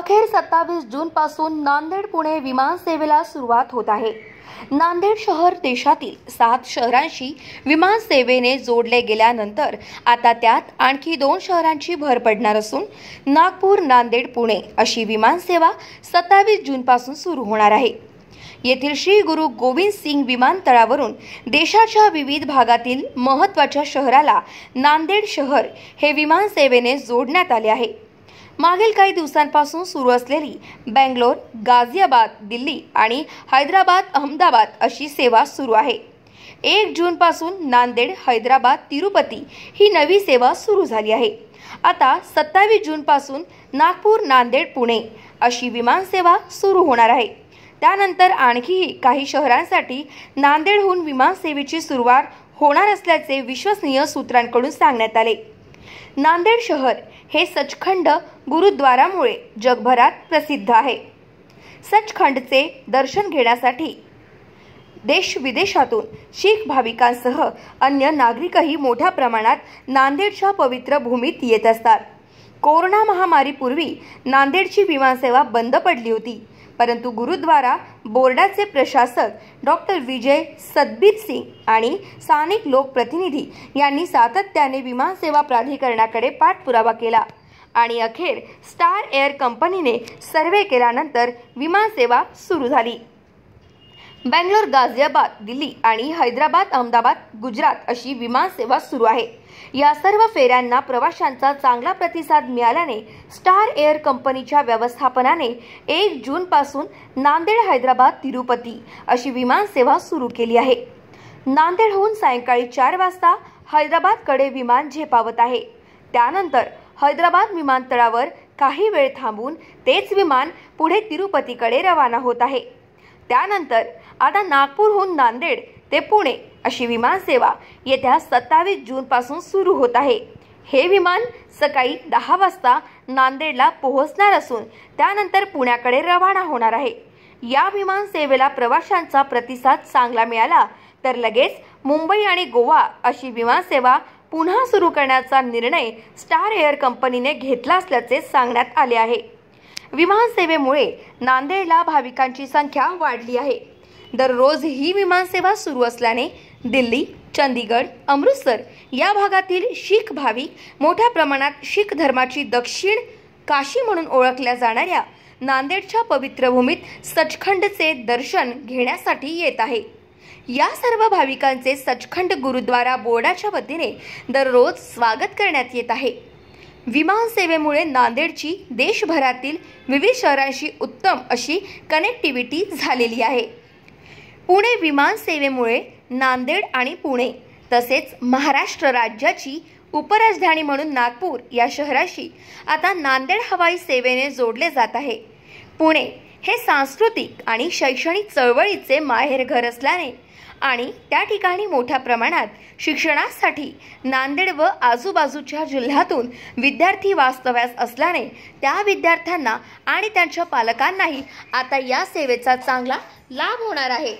अखेर 27 जून पासून नांदेड पुणे विमान सेवेला सुरुवात होत आहे। नांदेड शहर देशातील 7 शहरांशी विमान सेवेने जोडले गेल्यानंतर आता त्यात आणखी 2 शहरांची भर पडणार असून नागपूर नांदेड पुणे अशी विमान सेवा 27 जून पासून सुरू होणार आहे। येथील श्री गुरु गोविंद सिंग विमानतळावरून देशाच्या विविध भागातील महत्त्वाच्या शहराला नांदेड शहर हे विमान सेवेने जोडण्यात आले आहे। मागील काही दिवसांपासून सुरू असलेली बेंगलोर, गाझियाबाद, दिल्ली आणि हैदराबाद, अहमदाबाद अशी सेवा सुरू आहे। 1 जून पासून नांदेड, हैदराबाद, तिरुपती ही नवी सेवा सुरू झाली आहे। आता 27 जून पासून नागपूर, नांदेड, पुणे अशी विमान सेवा सुरू होणार आहे। त्यानंतर आणखीही काही शहरांसाठी नांदेडहून विमान सेवेची सुरुवात होणार असल्याचे विश्वसनीय सूत्रांकडून सांगण्यात आले। नांदेड शहर हे सचखंड गुरुद्वारामुळे जगभरात प्रसिद्ध आहे। सचखंडचे दर्शन घेण्यासाठी देश विदेशातून शीख भाविकांसह अन्य नागरिकही मोठ्या प्रमाणात नांदेडच्या पवित्र भूमीत येत असतात। कोरोना महामारीपूर्वी नांदेडची विमानसेवा बंद पडली होती, परंतु गुरुद्वारा बोर्डाचे प्रशासक डॉक्टर विजय सतबीर सिंग आणि स्थानिक लोकप्रतिनिधी यांनी सातत्याने विमानसेवा प्राधिकरणाकडे पाठपुरावा केला आणि अखेर स्टार एअर कंपनीने सर्वे केल्यानंतर विमानसेवा सुरू झाली। बेंगलोर, गाझियाबाद, दिल्ली आणि हैदराबाद, अहमदाबाद, गुजरात अशी विमानसेवा सुरू आहे। या सर्व फेऱ्यांना प्रवाशांचा चांगला प्रतिसाद मिळाल्याने स्टार एअर कंपनीच्या व्यवस्थापनाने 1 जून पासून नांदेड, हैदराबाद, तिरुपती अशी विमानसेवा सुरू केली आहे। नांदेडहून सायंकाळी 4 वाजता हैदराबादकडे विमान झेपावत आहे। त्यानंतर हैदराबाद विमानतळावर काही वेळ थांबून तेच विमान पुढे तिरुपतीकडे रवाना होत आहे। त्यानंतर आता नागपूरहून नांदेड ते पुणे अशी विमान सेवा येत्या 27 जून पासून सुरू होत आहे। हे विमान सकाळी 10 वाजता नांदेडला पोहोचणार असून त्यानंतर पुण्याकडे रवाना होणार आहे। या विमान सेवेला प्रवाशांचा प्रतिसाद चांगला मिळाला तर लगेच मुंबई आणि गोवा अशी विमान सेवा पुन्हा सुरू करण्याचा निर्णय स्टार एअर कंपनीने घेतला असल्याचे सांगण्यात आले आहे। विमान सेवेमुळे नांदेडला भाविकांची संख्या वाढली आहे। दररोज ही विमान सेवा सुरू असल्याने दिल्ली, चंदीगड, अमृतसर या भागातील शीख भाविक मोठ्या प्रमाणात शीख धर्माची दक्षिण काशी म्हणून ओळखल्या जाणाऱ्या नांदेडच्या पवित्र भूमीत सचखंडचे दर्शन घेण्यासाठी येत आहे। या सर्व भाविकांचे सचखंड गुरुद्वारा बोर्डाच्या वतीने दररोज स्वागत करण्यात येत आहे। विमान सेवेमुळे नांदेडची देशभरातील विविध शहरांशी उत्तम अशी कनेक्टिव्हिटी झालेली आहे। पुणे विमान सेवेमुळे नांदेड आणि पुणे तसेच महाराष्ट्र राज्याची उपराजधानी म्हणून नागपूर या शहराशी आता नांदेड हवाई सेवेने जोडले जात आहे। पुणे हे सांस्कृतिक आणि शैक्षणिक चळवळीचे माहेरघर असल्याने आणि त्या ठिकाणी मोठ्या प्रमाणात शिक्षणासाठी नांदेड व आजूबाजूच्या जिल्ह्यातून विद्यार्थी वास्तव्यास असल्याने त्या विद्यार्थ्यांना आणि त्यांच्या पालकांनाही आता या सेवेचा चांगला लाभ होणार आहे।